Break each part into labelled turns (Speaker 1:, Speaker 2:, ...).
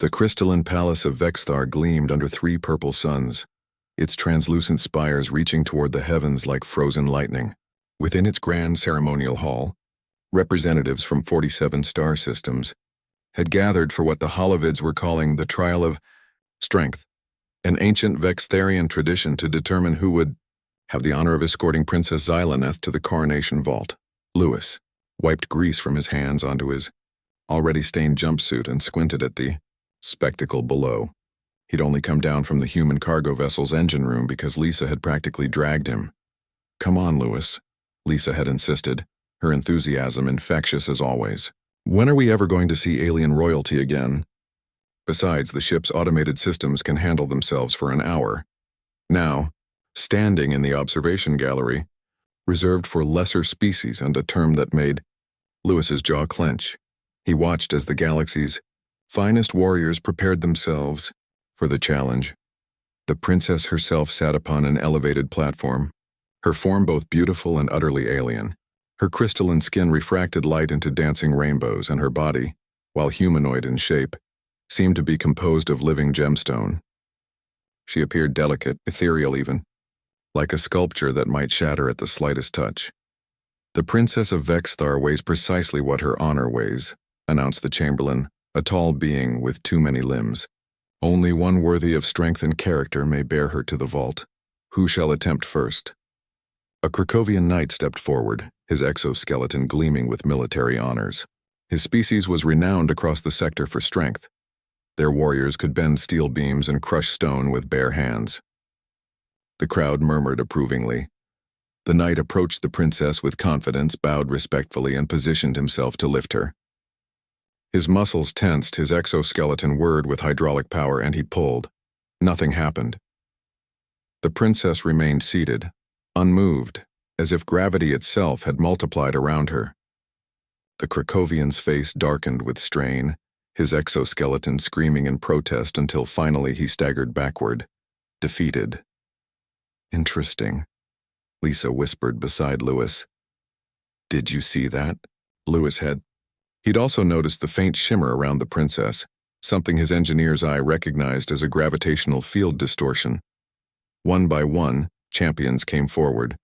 Speaker 1: The crystalline palace of Vexthar gleamed under three purple suns, its translucent spires reaching toward the heavens like frozen lightning. Within its grand ceremonial hall, representatives from 47 star systems had gathered for what the Holovids were calling the Trial of Strength, an ancient Vextharian tradition to determine who would have the honor of escorting Princess Xylaneth to the coronation vault. Lewis wiped grease from his hands onto his already stained jumpsuit and squinted at the spectacle below. He'd only come down from the human cargo vessel's engine room because Lisa had practically dragged him. "Come on, Lewis," Lisa had insisted, her enthusiasm infectious as always. "When are we ever going to see alien royalty again? Besides, the ship's automated systems can handle themselves for an hour." Now, standing in the observation gallery, reserved for lesser species, and a term that made Lewis's jaw clench, he watched as the galaxy's finest warriors prepared themselves for the challenge. The princess herself sat upon an elevated platform, her form both beautiful and utterly alien. Her crystalline skin refracted light into dancing rainbows, and her body, while humanoid in shape, seemed to be composed of living gemstone. She appeared delicate, ethereal even, like a sculpture that might shatter at the slightest touch. "The Princess of Vexthar weighs precisely what her honor weighs," announced the Chamberlain, a tall being with too many limbs. "Only one worthy of strength and character may bear her to the vault. Who shall attempt first?" A Krakowian knight stepped forward, his exoskeleton gleaming with military honors. His species was renowned across the sector for strength. Their warriors could bend steel beams and crush stone with bare hands. The crowd murmured approvingly. The knight approached the princess with confidence, bowed respectfully, and positioned himself to lift her. His muscles tensed, his exoskeleton whirred with hydraulic power, and he pulled. Nothing happened. The princess remained seated, unmoved, as if gravity itself had multiplied around her. The Krakowian's face darkened with strain, his exoskeleton screaming in protest until finally he staggered backward, defeated. "Interesting," Lisa whispered beside Lewis. "Did you see that?" Lewis had. He'd also noticed the faint shimmer around the princess, something his engineer's eye recognized as a gravitational field distortion. One by one, champions came forward.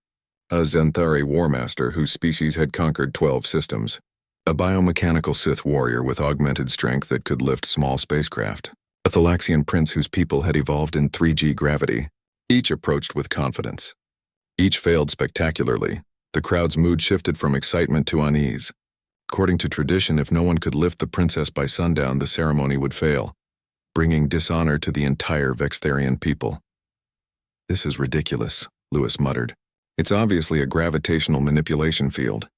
Speaker 1: A Xanthari warmaster whose species had conquered 12 systems. A biomechanical Sith warrior with augmented strength that could lift small spacecraft. A Thalaxian prince whose people had evolved in 3G gravity. Each approached with confidence. Each failed spectacularly. The crowd's mood shifted from excitement to unease. According to tradition, if no one could lift the princess by sundown, the ceremony would fail, bringing dishonor to the entire Vextharian people. "This is ridiculous," Lewis muttered. "It's obviously a gravitational manipulation field,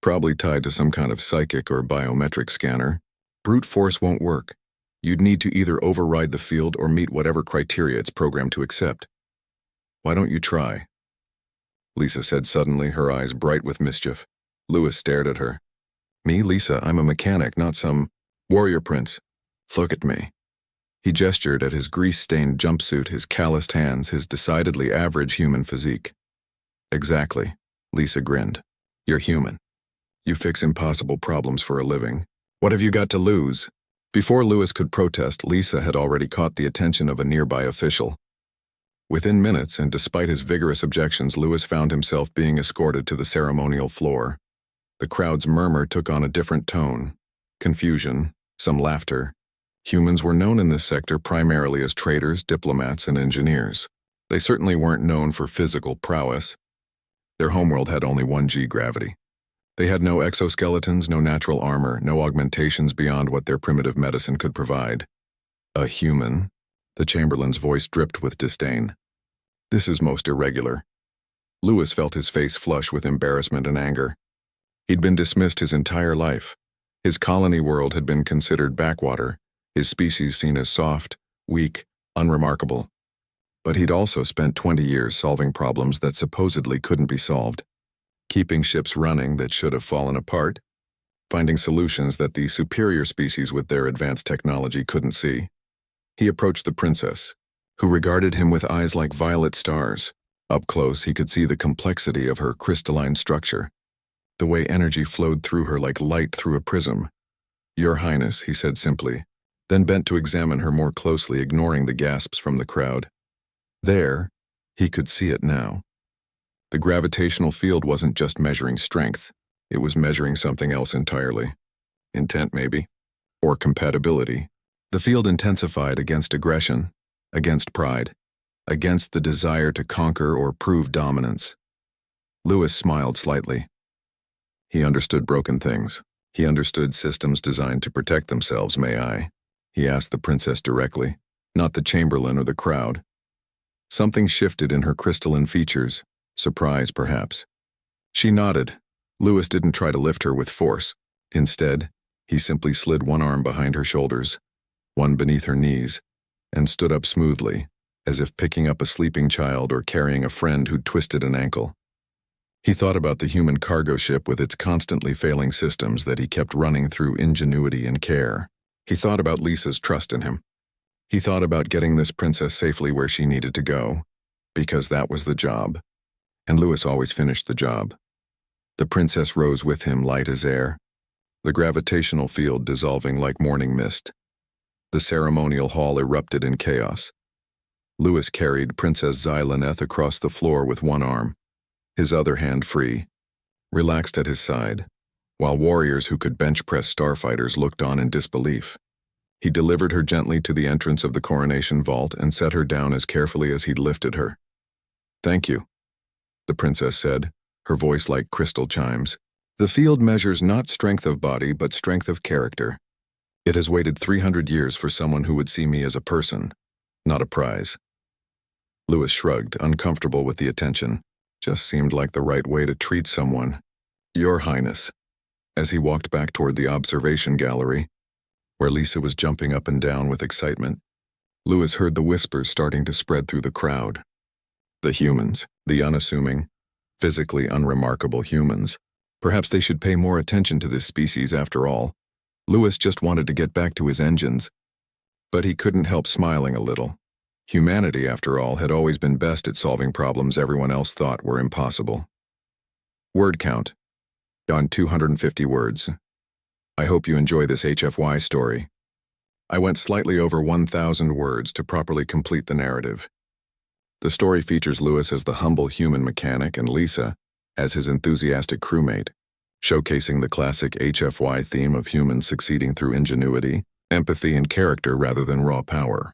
Speaker 1: probably tied to some kind of psychic or biometric scanner. Brute force won't work. You'd need to either override the field or meet whatever criteria it's programmed to accept. Why don't you try?" Lisa said suddenly, her eyes bright with mischief. Lewis stared at her. "Me, Lisa? I'm a mechanic, not some warrior prince. Look at me." He gestured at his grease-stained jumpsuit, his calloused hands, his decidedly average human physique. "Exactly," Lisa grinned. "You're human. You fix impossible problems for a living. What have you got to lose?" Before Lewis could protest, Lisa had already caught the attention of a nearby official. Within minutes, and despite his vigorous objections, Lewis found himself being escorted to the ceremonial floor. The crowd's murmur took on a different tone. Confusion, some laughter. Humans were known in this sector primarily as traders, diplomats, and engineers. They certainly weren't known for physical prowess. Their homeworld had only 1G gravity. They had no exoskeletons, no natural armor, no augmentations beyond what their primitive medicine could provide. "A human?" The Chamberlain's voice dripped with disdain. "This is most irregular." Lewis felt his face flush with embarrassment and anger. He'd been dismissed his entire life. His colony world had been considered backwater, his species seen as soft, weak, unremarkable. But he'd also spent 20 years solving problems that supposedly couldn't be solved. Keeping ships running that should have fallen apart. Finding solutions that the superior species with their advanced technology couldn't see. He approached the princess, who regarded him with eyes like violet stars. Up close, he could see the complexity of her crystalline structure. The way energy flowed through her like light through a prism. "Your Highness," he said simply, then bent to examine her more closely, ignoring the gasps from the crowd. There, he could see it now. The gravitational field wasn't just measuring strength, it was measuring something else entirely. Intent, maybe? Or compatibility. The field intensified against aggression, against pride, against the desire to conquer or prove dominance. Lewis smiled slightly. He understood broken things. He understood systems designed to protect themselves, may I? He asked the princess directly, not the chamberlain or the crowd. Something shifted in her crystalline features, surprise perhaps. She nodded. Lewis didn't try to lift her with force. Instead, he simply slid one arm behind her shoulders, one beneath her knees, and stood up smoothly, as if picking up a sleeping child or carrying a friend who'd twisted an ankle. He thought about the human cargo ship with its constantly failing systems that he kept running through ingenuity and care. He thought about Lisa's trust in him. He thought about getting this princess safely where she needed to go, because that was the job. And Lewis always finished the job. The princess rose with him, light as air, the gravitational field dissolving like morning mist. The ceremonial hall erupted in chaos. Lewis carried Princess Xylaneth across the floor with one arm, his other hand free, relaxed at his side, while warriors who could bench press starfighters looked on in disbelief. He delivered her gently to the entrance of the coronation vault and set her down as carefully as he'd lifted her. "Thank you," the princess said, her voice like crystal chimes. "The field measures not strength of body but strength of character. It has waited 300 years for someone who would see me as a person, not a prize." Lewis shrugged, uncomfortable with the attention. Just seemed like the right way to treat someone. "Your Highness," as he walked back toward the observation gallery, where Lisa was jumping up and down with excitement. Lewis heard the whispers starting to spread through the crowd. The humans, the unassuming, physically unremarkable humans. Perhaps they should pay more attention to this species after all. Lewis just wanted to get back to his engines. But he couldn't help smiling a little. Humanity, after all, had always been best at solving problems everyone else thought were impossible. Word count. On 250 words. I hope you enjoy this HFY story. I went slightly over 1,000 words to properly complete the narrative. The story features Lewis as the humble human mechanic and Lisa as his enthusiastic crewmate, showcasing the classic HFY theme of humans succeeding through ingenuity, empathy, and character rather than raw power.